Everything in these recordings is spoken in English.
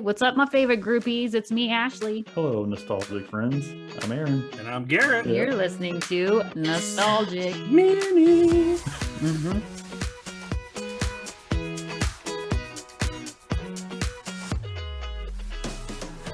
What's up, my favorite groupies? It's me, Ashley. Hello, nostalgic friends. I'm Aaron. And I'm Garrett. You're listening to Nostalgic Mini.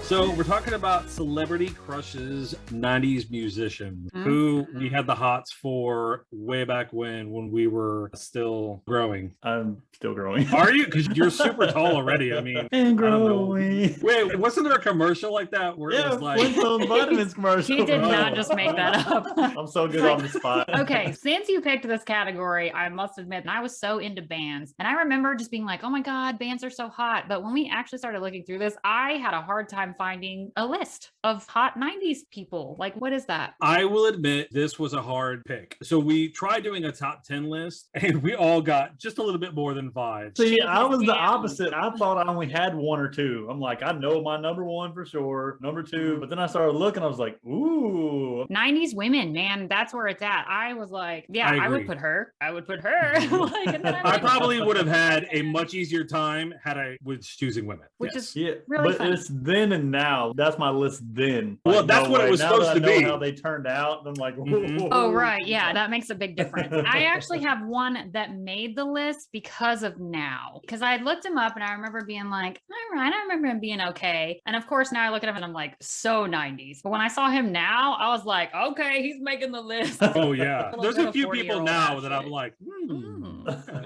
So we're talking about celebrity crushes, 90s musicians who we had the hots for way back when we were still growing. I'm still growing. Are you? Because you're super tall already. I mean, And growing. Wait, wasn't there a commercial like that where it was like Flintstone Vitamins commercial. He did not just make that up. I'm so good on the spot. Okay, since you picked this category, I must admit, I was so into bands. And I remember just being like, oh my God, bands are so hot. But when we actually started looking through this, I had a hard time finding a list of hot 90s people. Like, what is that? I will admit this was a hard pick. So we tried doing a top 10 list and we all got just a little bit more than 5. See, I was the opposite. I thought I only had 1 or 2. I'm like, I know my number 1 for sure, number 2. But then I started looking, I was like, ooh. 90s women, man, that's where it's at. I was like, yeah, I would put her. I would put her. Like, and then I probably would have had a much easier time had I was choosing women. Which is really really but fun. It's then and now. That's my list then. Well, that's what it was now supposed that to I know be. how they turned out. I'm like, Oh, right. Yeah, that makes a big difference. I actually have one that made the list because of now. Because I looked him up and I remember being like, all right, I remember him being okay. And of course, now I look at him and I'm like, so 90s. But when I saw him now, I was like, okay, he's making the list. Oh, yeah. There's a few 40-year-old people now that I'm like,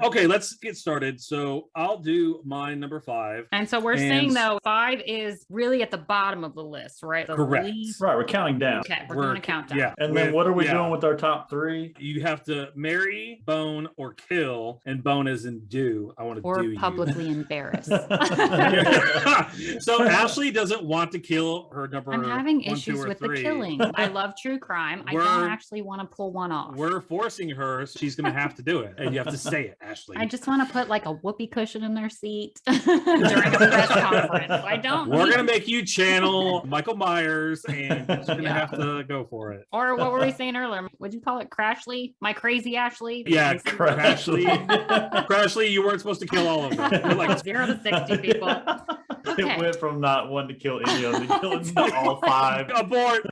Okay, let's get started. So I'll do my number 5. And so we're saying, though, 5 is really at the bottom of the list, right? The Correct. least- Right, we're counting down. Okay, we're doing a countdown. Yeah. And then what are we doing with our top 3? You have to marry, bone, or kill. And bone is in do. I want to Or do you. publicly embarrass. So Ashley doesn't want to kill her number I'm having 1, 2, issues or with 3. the killing. I love true crime. I don't actually want to pull one off. We're forcing her. So she's going to have to do it. And you have to say it, Ashley. I just want to put like a whoopee cushion in their seat during a press conference. I don't. We're going to make you channel Michael Myers and you're going to have to go for it. Or what were we saying earlier? Would you call it Crashly? My crazy Ashley? Yeah, Crashly. Crashly, you weren't supposed to kill all of them. You're like 0 to 60 people. Okay. It went from not one to kill any of them to killing all 5. Abort.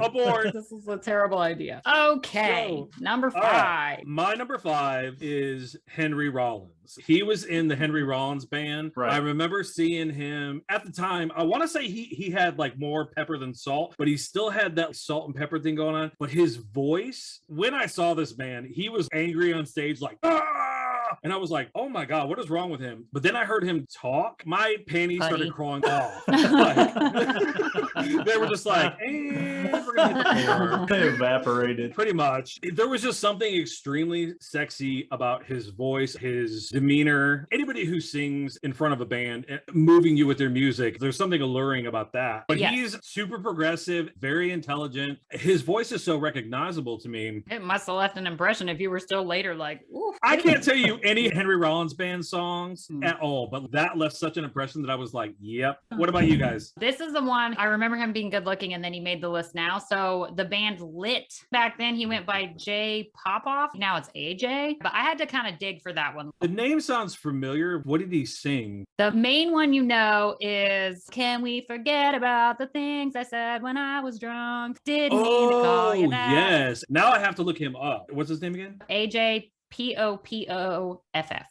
This is a terrible idea. Okay, So, number 5. Right. My number 5 is Henry Rollins. He was in the Henry Rollins band. Right. I remember seeing him at the time. I want to say he had like more pepper than salt, but he still had that salt and pepper thing going on. But his voice, when I saw this man, he was angry on stage like, "Ah!" And I was like, oh my God, what is wrong with him? But then I heard him talk. My panties started crawling off. Like, they were just like, we're gonna hit the floor. They evaporated. Pretty much. There was just something extremely sexy about his voice, his demeanor. Anybody who sings in front of a band, moving you with their music, there's something alluring about that. But he's super progressive, very intelligent. His voice is so recognizable to me. It must have left an impression if you were still later like, ooh. I can't tell you any Henry Rollins band songs at all, but that left such an impression that I was like, yep. What about you guys? This is the one I remember him being good looking and then he made the list now. So the band Lit, back then he went by Jay Popoff. Now it's AJ, but I had to kind of dig for that one. The name sounds familiar. What did he sing? The main one you know is Can We Forget About the Things I Said When I Was Drunk? Didn't mean to call you that. Yes. Now I have to look him up. What's his name again? AJ Popoff.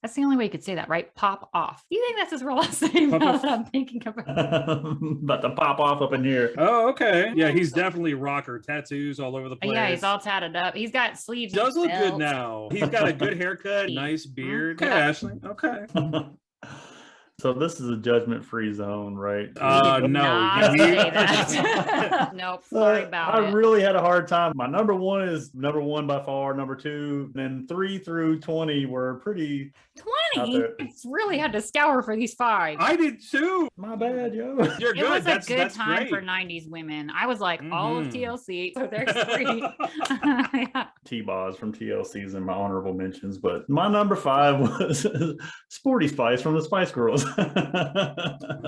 That's the only way you could say that, right? Pop off. You think that's his real last name? Pop off. I'm thinking about. About to pop off up in here. Oh, okay. Yeah, he's definitely rocker. Tattoos all over the place. Yeah, he's all tatted up. He's got sleeves. Does look belt. good now. He's got a good haircut, nice beard. Okay, Ashley. Okay. So this is a judgment-free zone, right? No. Not say that. Nope. Sorry about I it. really had a hard time. My number 1 is number 1 by far. Number 2, then 3 through 20 were pretty. 20. It's really had to scour for these 5. I did too. My bad, yo. You're good. It was that's a good time great. for 90s women. I was like, all of TLC. So there's 3. T-Boz from TLC's in my honorable mentions, but my number 5 was Sporty Spice from the Spice Girls.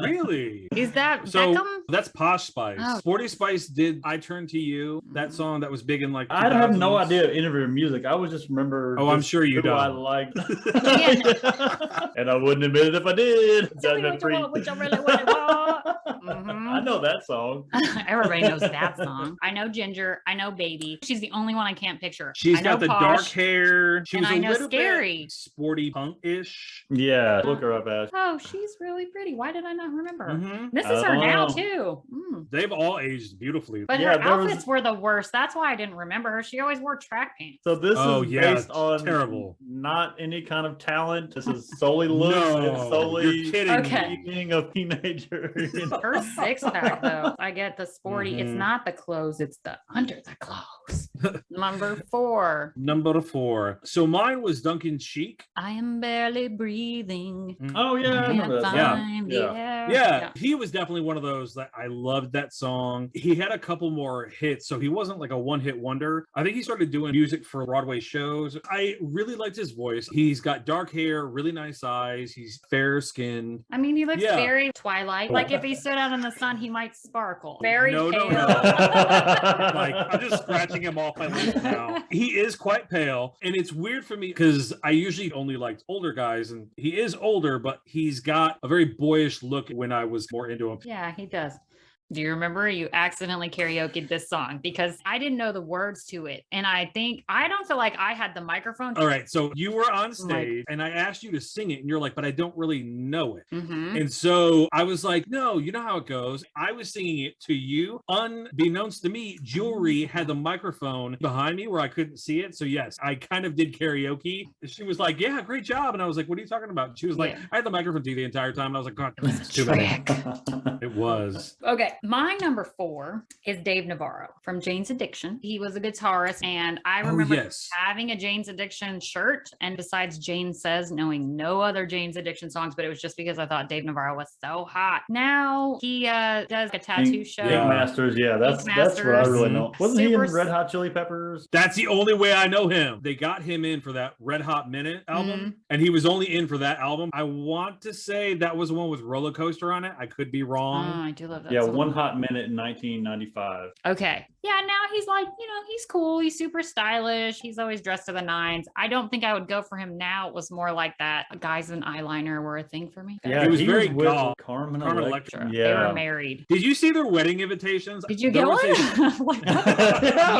Really? Is that So Beckham? that's Posh Spice. Oh. Sporty Spice did I Turn to You, that song that was big in like I have no 2000s. idea of any of her music. I was just remember. Oh, I'm sure you who I don't. liked. Yeah, And I wouldn't admit it if I did. Tell me what you want, what you really want. I know that song. Everybody knows that song. I know Ginger. I know Baby. She's the only one I can't picture. She's I know got the Posh, dark hair. She and was I a know little Scary. bit sporty punk-ish. Yeah, look her up, Ash. Oh, she's really pretty. Why did I not remember? Mhm. This I is her don't now know. too. They've all aged beautifully. But Yeah, her there was- outfits were the worst. That's why I didn't remember her. She always wore track pants. So this Oh, is yeah, based on terrible. not any kind of talent. This is solely looks and No, solely you're kidding. Okay. being a teenager. You know? Her six pack though. I get the sporty. It's Mhm. not the clothes, it's the under the clothes. Number 4. Number 4. So mine was Duncan Sheik. I am barely breathing. Oh yeah, I Can't remember that. find the Yeah. air. Yeah, he was definitely one of those that I loved that song. He had a couple more hits, so he wasn't like a one-hit wonder. I think he started doing music for Broadway shows. I really liked his voice. He's got dark hair, really nice eyes. He's fair skinned. I mean, he looks Yeah. very Twilight. Like if he stood out in the sun, he might sparkle. Very No, no, pale. no. Like I'm just scratching him off my list now. He is quite pale, and it's weird for me because I usually only liked older guys, and he is older, but he's got a very boyish look when I was more into him. Yeah, he does. Do you remember you accidentally karaoke'd this song? Because I didn't know the words to it. And I don't feel like I had the microphone. All right, so you were on stage, and I asked you to sing it, and you're like, but I don't really know it. Mhm. And so I was like, no, you know how it goes. I was singing it to you. Unbeknownst to me, Jewelry had the microphone behind me where I couldn't see it. So yes, I kind of did karaoke. She was like, yeah, great job. And I was like, what are you talking about? She was like, Yeah. I had the microphone to you the entire time. And I was like, God, It was it's a too many. trick. It was. Okay, my number 4 is Dave Navarro from Jane's Addiction. He was a guitarist, and I remember yes. having a Jane's Addiction shirt. And besides Jane Says, knowing no other Jane's Addiction songs, but it was just because I thought Dave Navarro was so hot. Now he does a tattoo show. Ink Masters, yeah, that's what I Masters. really know. Wasn't he in Super- Red Hot Chili Peppers? That's the only way I know him. They got him in for that Red Hot Minute album, and he was only in for that album. I want to say that was the one with Roller Coaster on it. I could be Oh, wrong. I do love that Yeah, song. One Hot Minute in 1995. Okay. Yeah, now he's like, he's cool. He's super stylish. He's always dressed to the nines. I don't think I would go for him now. It was more like that. Guys in eyeliner were a thing for me. Yeah, He was very with goth. Carmen Carmen Electra. Electra. They Yeah. were married. Did you see their wedding invitations? Did you There get was one? Like,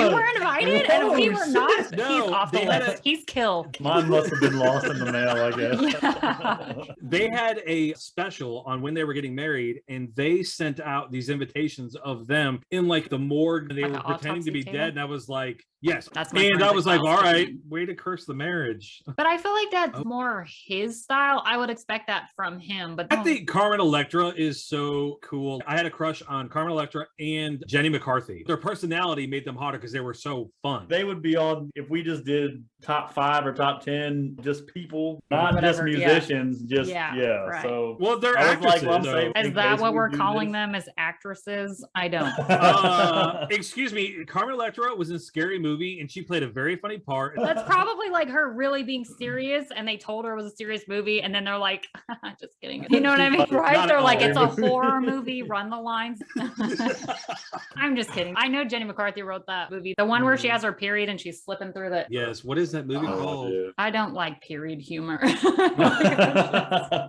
you were invited and we were not. No, He's off the they had list. He's killed. Mine must have been lost in the mail, I guess. Yeah. They had a special on when they were getting married, and they sent out these invitations of them in like the morgue. They Like were an pretending to be autopsy table? dead, and I was like, yes. That's my And I forensic was like, files all right, person. way to curse the marriage. But I feel like that's Oh. more his style. I would expect that from him. But I think Carmen Electra is so cool. I had a crush on Carmen Electra and Jenny McCarthy. Their personality made them hotter because they were so fun. They would be on if we just did top 5 or top 10, just people, not Whatever, just yeah. musicians. Just Yeah, yeah. right. So Well, they're I was like, actresses. well, I'm though. saying- is in that case what we we're do calling this. them as actresses? I don't. Excuse me, Carmen Electra was in a Scary Movie, and she played a very funny part. That's probably like her really being serious, and they told her it was a serious movie, and then they're like, just kidding. You know what I mean? Right? Not They're at like, all. it's a horror movie, run the lines. I'm just kidding. I know Jenny McCarthy wrote that movie, the one where she has her period and she's slipping through the. Yes, what is that movie Oh, called? dude. I don't like period humor.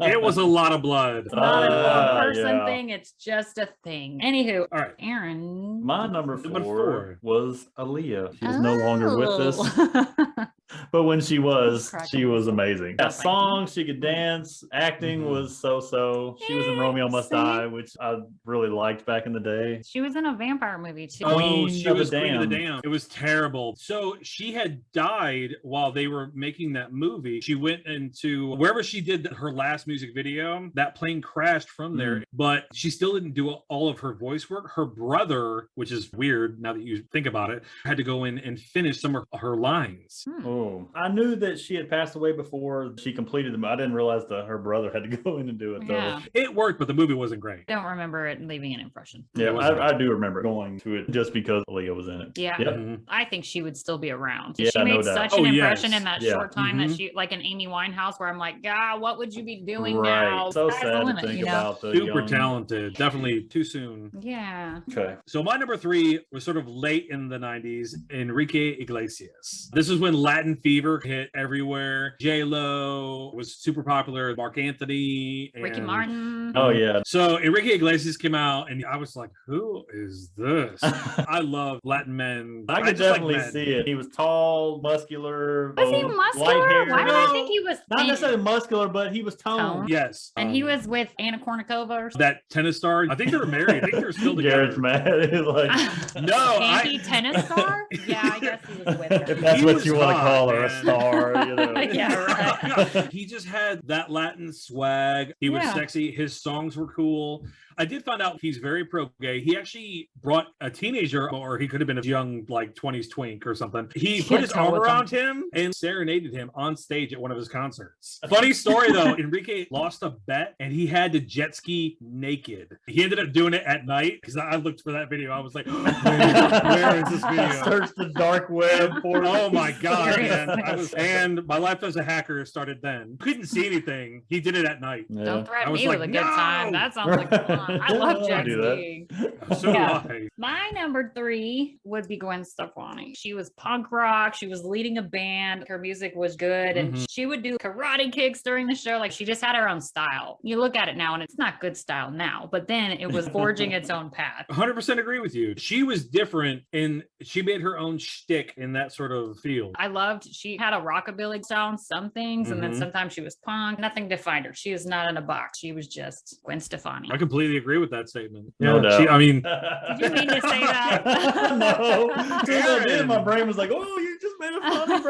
It was a lot of blood. It's not a person yeah. thing, it's just a thing. Anywho, All right. Aaron. My number Number 4 4. was Aaliyah. She's no longer with us, Oh. but when she was, Cracking she was amazing. Oh, That thank song, she could dance. Acting Mhm. was so. She was in Romeo Must See? Die, which I really liked back in the day. She was in a vampire movie too. Oh, Queen she of the was Queen of the Damned. Damned. It was terrible. So she had died while they were making that movie. She went into wherever she did her last music video. That plane crashed from there, but she still didn't do all of her voice work. Her brother, which is weird now that you think about it, had to go in and finish some of her lines. Oh, I knew that she had passed away before she completed them. I didn't realize that her brother had to go in and do it though. Yeah. It worked, but the movie wasn't great. Don't remember it leaving an impression. Yeah, It wasn't. I do remember going to it just because Aaliyah was in it. Yeah. Yep. Mhm. I think she would still be around. Yeah, She no made doubt. such Oh, an yes. impression in that Yeah. short time Mhm. that she, like an Amy Winehouse, where I'm like, God, what would you be doing Right. now? So Sky's the sad to limit, think you know? about the Super young... talented. Definitely too soon. Yeah. Okay. So my number 3 was sort of late in the 90s, Enrique Iglesias. This is when Latin Latin Fever hit everywhere. J-Lo was super popular. Mark Anthony. Ricky Martin. Oh yeah. So Enrique Iglesias came out and I was like, who is this? I love Latin men. I could just definitely like men. see it. He was tall, muscular. Was he light muscular? hair. Why did I think he was Not thin? necessarily muscular, but he was toned. Yes. And he was with Anna Kournikova or something? That tennis star. I think they were married. I think they're still together. Jared's mad. He's like, No, Tennis star? Yeah, I guess he was with her. if that's He what was you want to hot, call her, man. a star, you know. Yeah, right. He just had that Latin swag. He was Yeah. sexy. His songs were cool. I did find out he's very pro-gay. He actually brought a teenager, or he could have been a young, like 20s twink or something. He put his arm around him and serenaded him on stage at one of his concerts. Funny story though, Enrique lost a bet and he had to jet ski naked. He ended up doing it at night because I looked for that video. I was like, where is this video? Search the dark web for Oh my god, man. And my life as a hacker started then. Couldn't see anything. He did it at night. Yeah. Don't I threaten was me like, with a good "No!" time. That sounds like fun. I love jet do that. skiing. So Yeah. do I. My number 3 would be Gwen Stefani. She was punk rock. She was leading a band. Her music was good. And Mhm. she would do karate kicks during the show. Like she just had her own style. You look at it now and it's not good style now, but then it was forging its own path. 100% agree with you. She was different and she made her own shtick in that sort of field. I loved, she had a rockabilly style on some things. And then Mhm. sometimes she was punk. Nothing defined her. She was not in a box. She was just Gwen Stefani. I completely agree with that statement. No doubt. I mean, Did you mean to say that? No. As soon as I did, Aaron. my brain was like, oh, you just made it funny,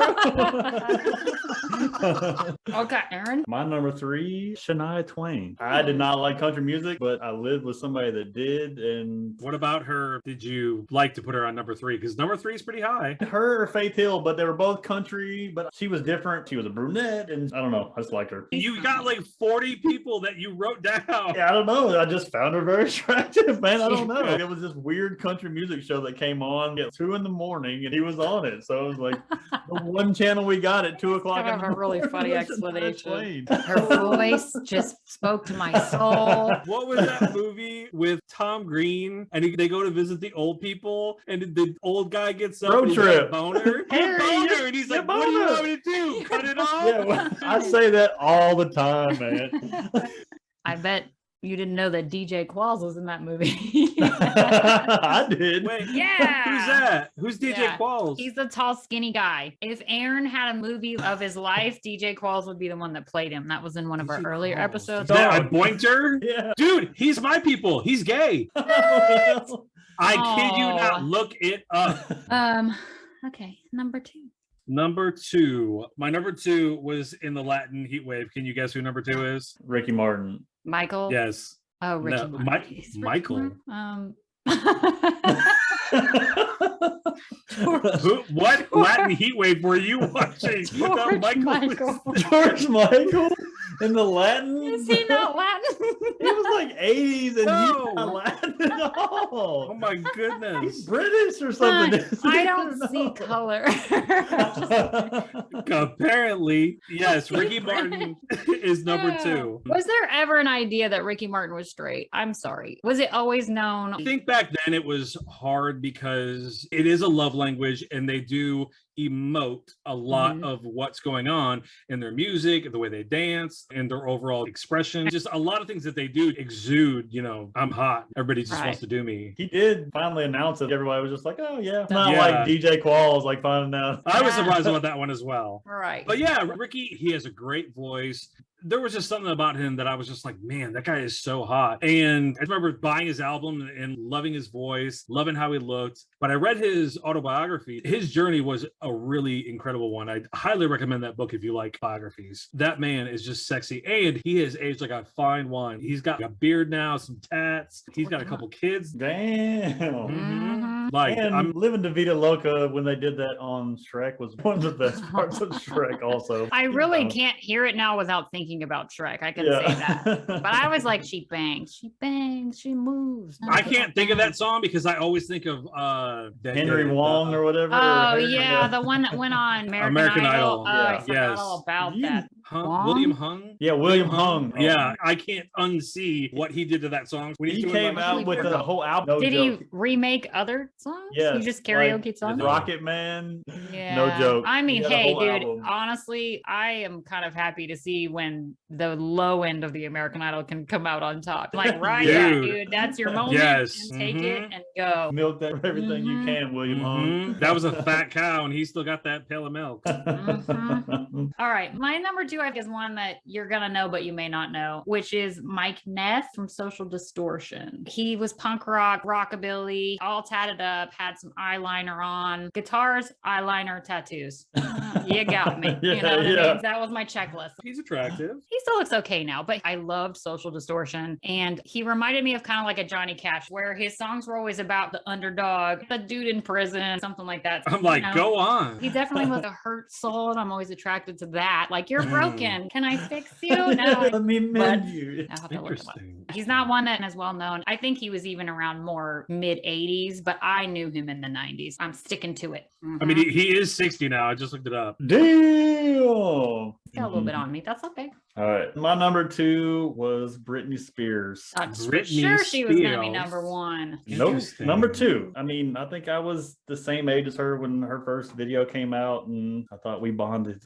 bro. Okay, Aaron. My number 3, Shania Twain. I did not like country music, but I lived with somebody that did, and what about her? Did you like to put her on number 3? Because number 3 is pretty high. her or Faith Hill, but they were both country, but she was different. She was a brunette, and I don't know, I just liked her. You got like 40 people that you wrote down. Yeah, I don't know. I just found her very attractive, man. I don't know. It was this weird country music show that came on at 2 a.m. and he was on it. So it was like the one channel we got at 2 o'clock. Kind of a really funny was Shania explanation. Twain. Her voice just spoke to my soul. What was that movie with Tom Green and they go to visit the old people and the old guy gets up Road and he's trip. like, boner, Harry, boner, and he's like, what do you want me to do? Cut it off? Yeah, well, I say that all the time, man. I bet you didn't know that DJ Qualls was in that movie. I did. Wait, Yeah. who's that? Who's DJ Yeah. Qualls? He's the tall, skinny guy. If Aaron had a movie of his life, DJ Qualls would be the one that played him. That was in one of our DJ earlier Qualls. episodes. Is that a bointer? Yeah. Dude, he's my people. He's gay. I kid you not. Oh. Look it up. Okay, number 2. Number 2. My number 2 was in the Latin heat wave. Can you guess who number 2 is? Ricky Martin. Michael. Yes. Oh, Ricky No, Martin. Is Ricky Michael. Martin? What Latin heat wave were you watching? George Michael. George Michael in the Latin. Is he not Latin? He was like 80s and No. he's not Latin at all. Oh my He's goodness. British or something. isn't I he? don't see know. color. Apparently, yes, Ricky Martin is number 2. Was there ever an idea that Ricky Martin was straight? I'm sorry. Was it always known? I think back then it was hard because it is a love language and they do emote a lot Mhm. of what's going on in their music, the way they dance, and their overall expression. Just a lot of things that they do exude, I'm hot. Everybody just Right. wants to do me. He did finally announce it. Everybody was just like, oh, yeah. Not Yeah. like DJ Qualls, like finding out. I was Yeah. surprised about that one as well. Right. But yeah, Ricky, he has a great voice. There was just something about him that I was just like, man, that guy is so hot. And I remember buying his album and loving his voice, loving how he looked. But I read his autobiography. His journey was a really incredible one. I highly recommend that book if you like biographies. That man is just sexy. And he has aged like a fine wine. He's got a beard now, some tats. He's got a couple kids. Damn. Mhm. Like, And I'm Living La Vida Loca when they did that on Shrek was one of the best parts of Shrek also. I really can't hear it now without thinking about Shrek. I can say that. But I was like, she bangs. She bangs. when she moves. I can't think of that song because I always think of Henry Wong or whatever. Oh yeah, the one that went on American Idol. I forgot all about that. William Hung? Yeah, William Hung. Yeah, I can't unsee what he did to that song. When he came out with the whole album. No Did joke. He remake other songs? Yes. He just karaoke songs? Rocket Man. Yeah. No joke. I mean, hey, dude, album. honestly, I am kind of happy to see when the low end of the American Idol can come out on top. Like, right, dude, that's your moment. Yes. And take it and go. Milk that everything you can, William Hung. That was a fat cow, and he still got that pail of milk. All right. My number 2 I think is one that you're going to know, but you may not know, which is Mike Ness from Social Distortion. He was punk rock, rockabilly, all tatted up, had some eyeliner on, guitars, eyeliner, tattoos. You got me. You know what I mean? That was my checklist. He's attractive. He still looks okay now, but I loved Social Distortion. And he reminded me of kind of like a Johnny Cash, where his songs were always about the underdog, the dude in prison, something like that. I'm like, go on. He definitely was a hurt soul, and I'm always attracted to that. Like, you're broken. Can I fix you? No. Let me mend you. Interesting. He's not one that is well known. I think he was even around more mid 80s, but I knew him in the 90s. I'm sticking to it. I mean, he is 60 now. I just looked it up. Damn. He's got a little bit on me. That's okay. All right. My number 2 was Britney Spears. Britney sure she was going to be number 1. Nope. Number 2. I mean, I think I was the same age as her when her first video came out, and I thought we bonded.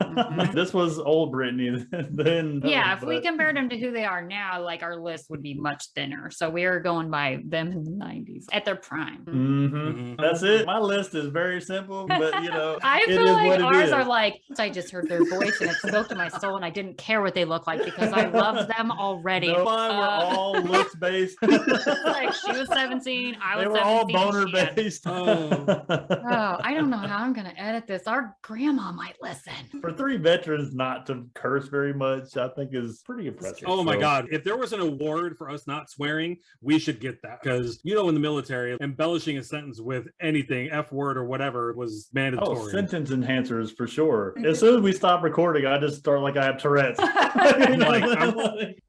This was old Britney then. Yeah, if we compared them to who they are now, like, our list would be much thinner. So we are going by them in the 90s at their prime. That's it. My list is very simple, but you know, I feel like ours are like, I just heard their voice and it spoke to my soul, and I didn't care what they look like because I loved them already. No, mine were all looks based. Like, she was 17, I was 17. They were all boner based. Oh, I don't know how I'm gonna edit this. Our grandma might listen. For 3 veterans not to curse very much, I think is pretty impressive. Oh my God. If there was an award for us not swearing, we should get that. Because, you know, in the military, embellishing a sentence with anything, F word or whatever, was mandatory. Oh, sentence enhancers for sure. As soon as we stop recording, I just start like I have Tourette's.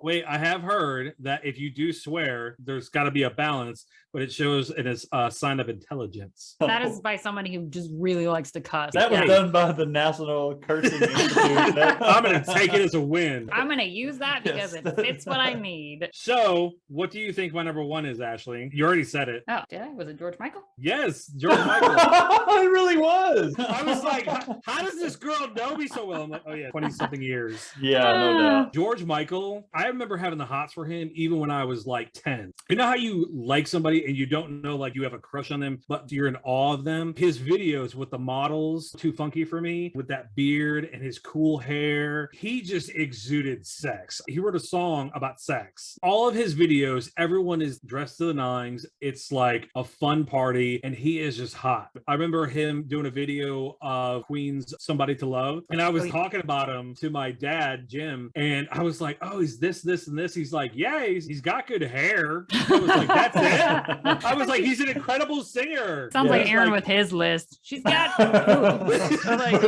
Wait, I have heard that if you do swear, there's got to be a balance, but it shows it as a sign of intelligence. That is by somebody who just really likes to cuss. That was done by the National Cursing Institute. I'm going to take it as a win. I'm going to use that because it fits what I need. So, what do you think my number 1 is, Ashley? You already said it. Oh, did I? Was it George Michael? Yes, George Michael. It really was. I was like, how does this girl know me so well? I'm like, oh yeah, 20-something years. Yeah, no doubt. George Michael, I remember having the hots for him even when I was like 10. You know how you like somebody and you don't know, like, you have a crush on them, but you're in awe of them? His videos with the models, too funky for me, with that beard and his cool hair, he just exuded sex. He wrote a song about sex. All of his videos, everyone is dressed to the nines. It's like a fun party, and he is just hot. I remember him doing a video of Queen's Somebody to Love, and I was talking about him to my dad, Jim, and I was like, oh, he's this, and this. He's like, yeah, he's got good hair. I was like, that's it? I was like, he's an incredible singer. Sounds like Aaron with his list. She's got boobs. I'm like,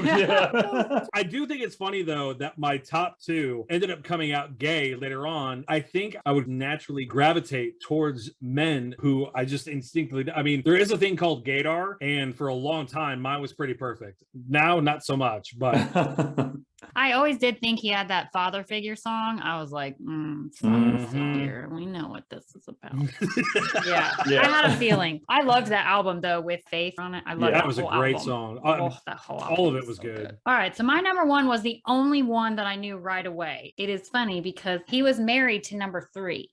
yeah. I do think it's funny, though, that my top 2 ended up coming out gay later on. I think I would naturally gravitate towards men who I just instinctively, I mean, there is a thing called gaydar, and for a long time, mine was pretty perfect. Now, not so much, but... I always did think he had that father figure song. I was like, father figure. We know what this is about. yeah. I had a feeling. I loved that album, though, with Faith on it. I loved that was a great song. That whole album all of it was so good. All right. So my number 1 was the only one that I knew right away. It is funny because he was married to number 3.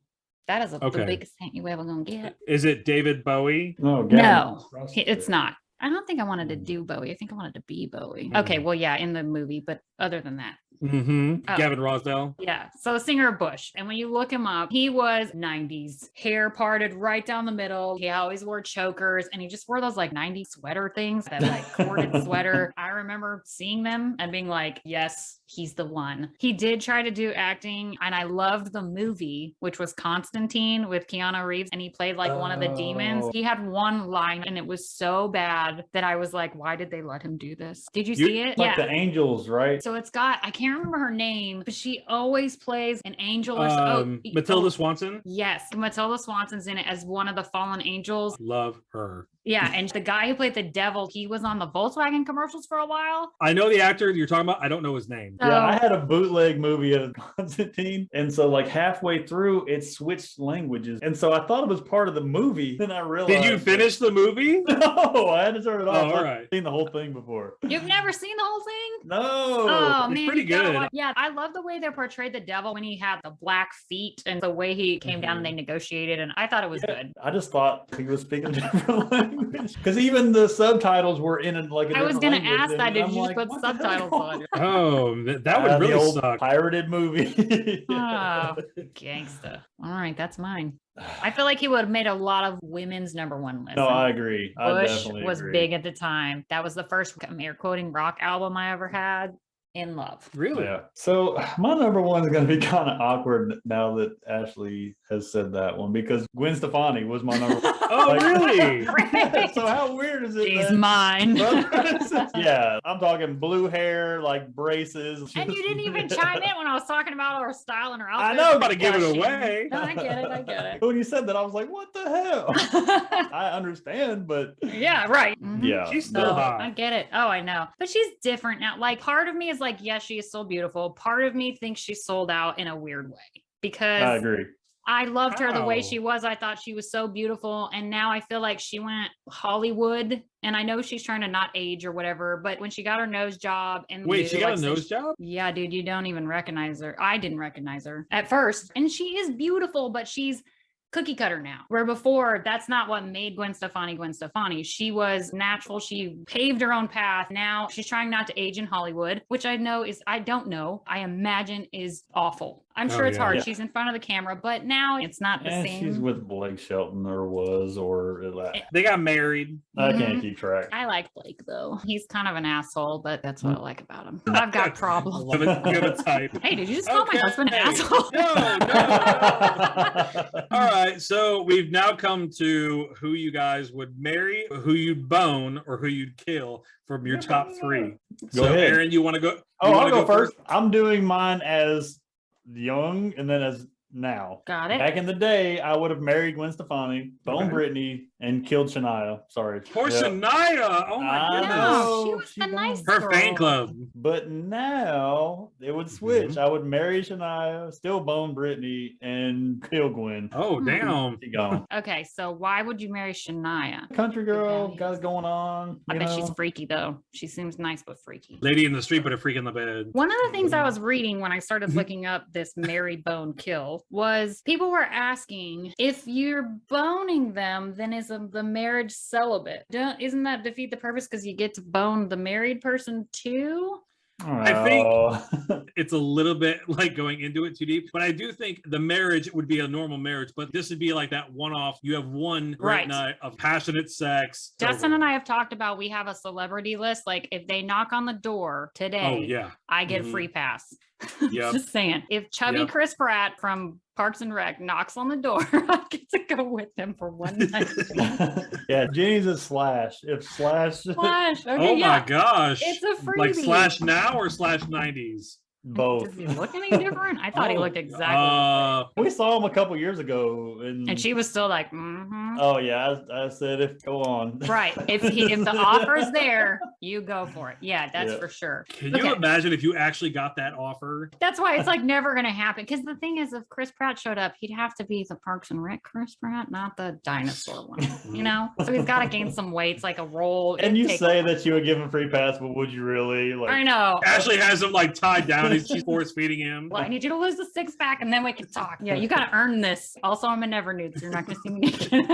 That is the biggest hint you ever gonna get. Is it David Bowie? No, it's not. I don't think I wanted to do Bowie. I think I wanted to be Bowie. Okay, well, yeah, in the movie, but other than that. Gavin Rossdale. Yeah. So singer Bush. And when you look him up, he was 90s, hair parted right down the middle. He always wore chokers, and he just wore those like 90s sweater things, that like corded sweater. I remember seeing them and being like, yes, he's the one. He did try to do acting, and I loved the movie, which was Constantine with Keanu Reeves, and he played like one of the demons. He had one line, and it was so bad. sad that I was like, why did they let him do this? Did you see it? Like the Angels, right? So it's got, I can't remember her name, but she always plays an angel or Matilda Swanson. Yes, Matilda Swanson's in it as one of the fallen angels. Love her. Yeah, and the guy who played the devil, he was on the Volkswagen commercials for a while. I know the actor you're talking about. I don't know his name. So, Yeah, I had a bootleg movie of Constantine, and so like halfway through, it switched languages, and so I thought it was part of the movie. Then I realized. Did you finish the movie? No, I had to turn it off. All right. I've seen the whole thing before. You've never seen the whole thing? No. Oh, It's man, pretty you gotta good. watch- Yeah, I love the way they portrayed the devil when he had the black feet and the way he came down and they negotiated, and I thought it was good. I just thought he was speaking a different language because even the subtitles were in like a I was different gonna ask language, that. and Did I'm you like, just put what the hell? subtitles on? Oh, that would The really old suck. pirated movie. Oh, gangsta. All right, that's mine. I feel like he would have made a lot of women's #1 list. No, I agree. I Bush definitely was agree. big at the time. That was the first, I'm air quoting, rock album I ever had. In love. Really? Yeah. So my #1 is going to be kind of awkward now that Ashley has said that one because Gwen Stefani was my #1. Oh, really? Right. So how weird is it? She's that- mine. Yeah, I'm talking blue hair, like braces. And you didn't even chime in when I was talking about her style and her outfit. I know, I'm about to give it Blushing. away. No, I get it. I get When you said that, I was like, what the hell? it. I understand, but Yeah, right. Mhm. yeah. She's still So, hot. I get it. Oh, I know. But she's different now. Like, part of me is like, yes, she is still beautiful. Part of me thinks she's sold out in a weird way I because agree. I loved her the way How? she was. I thought she was so beautiful. And now I feel like she went Hollywood. And I know she's trying to not age or whatever, but when she got her nose job and Wait, she got a like, nose job? yeah, dude, you don't even recognize her. I didn't recognize her at first. And she is beautiful, but she's cookie cutter now. Where before, that's not what made Gwen Stefani Gwen Stefani. She was natural. She paved her own path. Now she's trying not to age in Hollywood, which I imagine is awful. I'm sure Oh, it's yeah. hard. Yeah. She's in front of the camera, but now it's not the And same. she's with Blake Shelton or was, or They got married. I Mhm. can't keep track. I like Blake though. He's kind of an asshole, but that's what I like about him. I've got problems. You have a type. Hey, did you just call my husband an Okay. asshole? No. All right, so we've now come to who you guys would marry, who you'd bone, or who you'd kill from your top 3. Go So, ahead. Aaron, you want to go? Oh, you I'll wanna go first. I'm doing mine as young and then as now. Got it. Back in the day, I would have married Gwen Stefani, boned Okay. Britney, and killed Shania. Sorry. Poor Yeah. Shania. Oh my I goodness. No, she know, was she the nice gone. Her fan girl. club. But now it would switch. I would marry Shania, still bone Britney, and kill Gwen. Oh, damn. She gone. Okay, so why would you marry Shania? Country girl, Okay. got it going on. I you bet know? she's freaky though. She seems nice but freaky. Lady in the street, but a freak in the bed. One of the things I was reading when I started Mm-hmm. looking up this marry bone kill was people were asking if you're boning them, then is the marriage celibate? Isn't that defeat the purpose because you get to bone the married person too? I think- Oh. It's a little bit like going into it too deep, but I do think the marriage would be a normal marriage, but this would be like that one-off. You have one great Right. night of passionate sex. Justin and I have talked about we have a celebrity list. Like if they knock on the door today, Oh yeah. I get Mhm. free pass. Yep. Just saying. If chubby Yep. Chris Pratt from Parks and Rec knocks on the door, I get to go with him for one night. Yeah, Jenny's a Slash. If Slash Flash. Okay, Oh yeah. my gosh. It's a freebie. Like slash now or slash 90s? both. Does he look any different? I thought he Oh, looked exactly the same. We saw him a couple years ago, And she was still like, mm-hmm. Oh yeah, I said if go on. Right. If the offer's there, you go for it. Yeah, that's Yeah. for sure. Can Okay. you imagine if you actually got that offer? That's why it's like never gonna happen. Because the thing is, if Chris Pratt showed up, he'd have to be the Parks and Rec Chris Pratt, not the dinosaur one. You know? So he's gotta gain some weight. It's like a role. And you It'd take say a while. that you would give him free pass, but would you really? Like, I know. Ashley has him like tied down. She's force feeding him. Well, I need you to lose the 6-pack and then we can talk. Yeah, you gotta earn this. Also, I'm a never nude, so you're not gonna see me naked.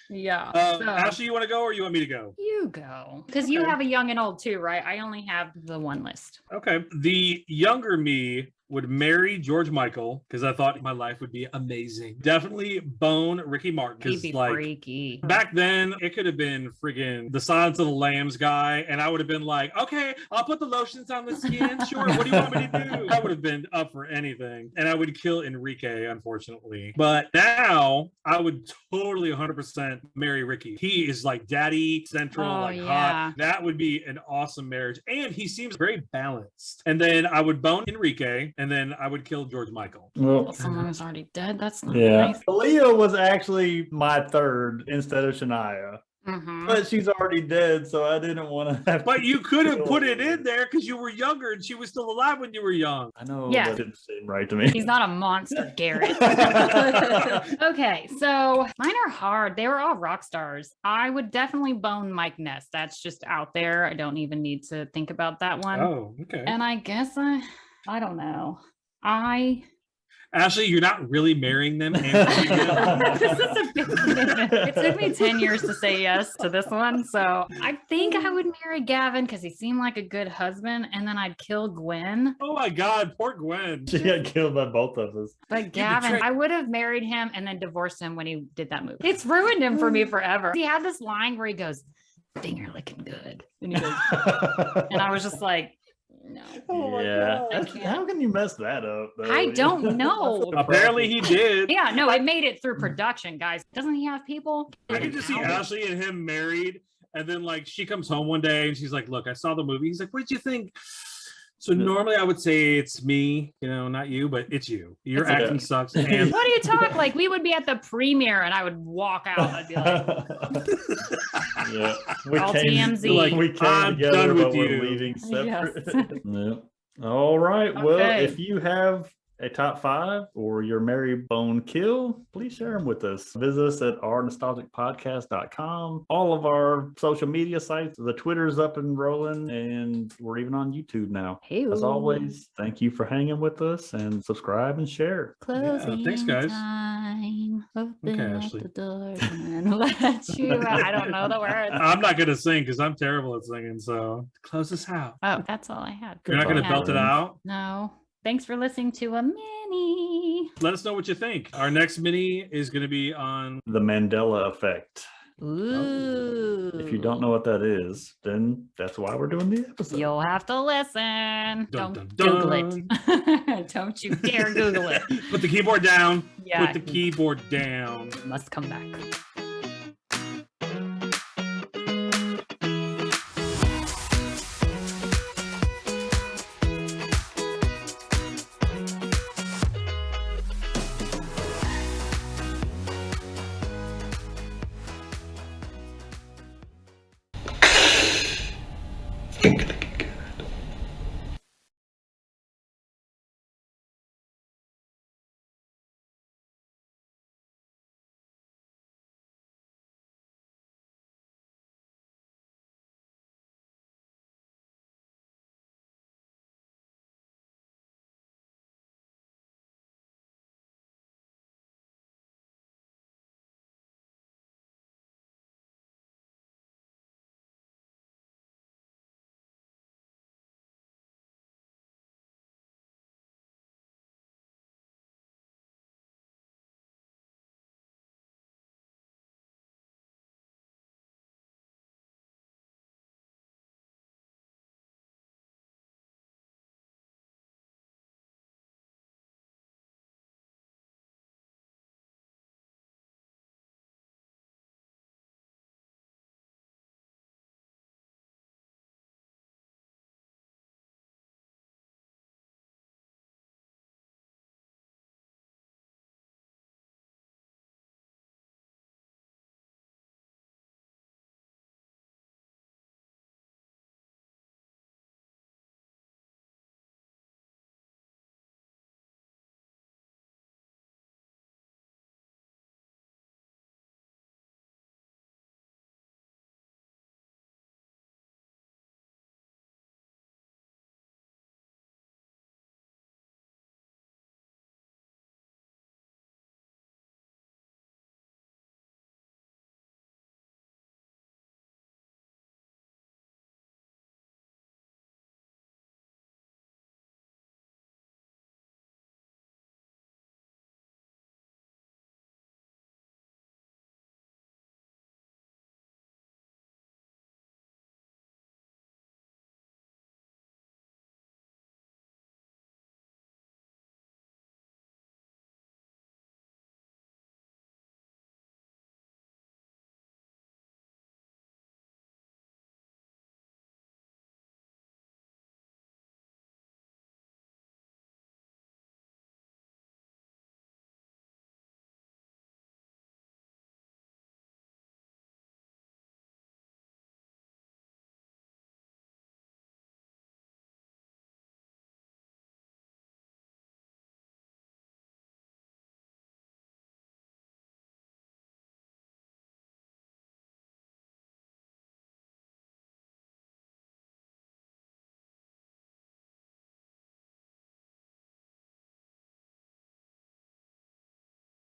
Yeah. so- Ashley, you want to go or you want me to go? You go. Because you Okay. have a young and old too, right? I only have the one list. Okay. The younger me would marry George Michael because I thought my life would be amazing. Definitely bone Ricky Martin He'd because be like freaky. back then it could have been friggin' the Silence of the Lambs guy, and I would have been like, okay, I'll put the lotions on the skin. Sure, what do you want me to do? I would have been up for anything, and I would kill Enrique, unfortunately. But now I would totally 100% marry Ricky. He is like daddy central, like hot. That would be an awesome marriage, and he seems very balanced. And then I would bone Enrique, and then I would kill George Michael. Well, someone who's already dead. That's not yeah. nice. Aaliyah was actually my third instead of Shania. But she's already dead, so I didn't want to have. But you could have put it in there because you were younger and she was still alive when you were young. I know. Yeah. But it didn't seem right to me. He's not a monster, Garrett. Okay, so mine are hard. They were all rock stars. I would definitely bone Mike Ness. That's just out there. I don't even need to think about that one. Oh, okay. And I guess I don't know. Ashley, you're not really marrying them. This is a big commitment. It took me 10 years to say yes to this one. So I think I would marry Gavin because he seemed like a good husband. And then I'd kill Gwen. Oh my God, poor Gwen. She got killed by both of us. But Gavin, I would have married him and then divorced him when he did that movie. It's ruined him for me forever. He had this line where he goes, "Finger looking good." And he goes, and I was just like, no. Oh yeah. How can you mess that up, though? I don't know. Apparently he did. Yeah, no, I made it through production, guys. Doesn't he have people? I can just see Ashley and him married, and then like she comes home one day and she's like, "Look, I saw the movie." He's like, "What did you think?" So normally I would say it's me, not you, but it's you. Your acting sucks. And what do you talk like? We would be at the premiere and I would walk out. I'd be like, yeah. All TMZ. Like, we came I'm together, done with but we're you. leaving separate. Yes. Yeah. All right. Well, Okay. if you have a top 5 or your Mary Bone kill, please share them with us. Visit us at ournostalgicpodcast.com. All of our social media sites, the Twitter's up and rolling, and we're even on YouTube now. Hey, As always, thank you for hanging with us, and subscribe and share. closing thanks, guys. time. Open up Ashley. the door and let you out. I don't know the words. I'm not gonna sing because I'm terrible at singing. So close this out. Oh, that's all I had. You're not gonna Goodbye. belt it out. No. Thanks for listening to a mini. Let us know what you think. Our next mini is gonna be on. The Mandela Effect. Ooh. If you don't know what that is, then that's why we're doing the episode. You'll have to listen. Dun, Don't dun, Google dun. it. Don't you dare Google it. Put the keyboard down. Yeah. Put the keyboard down. Must come back.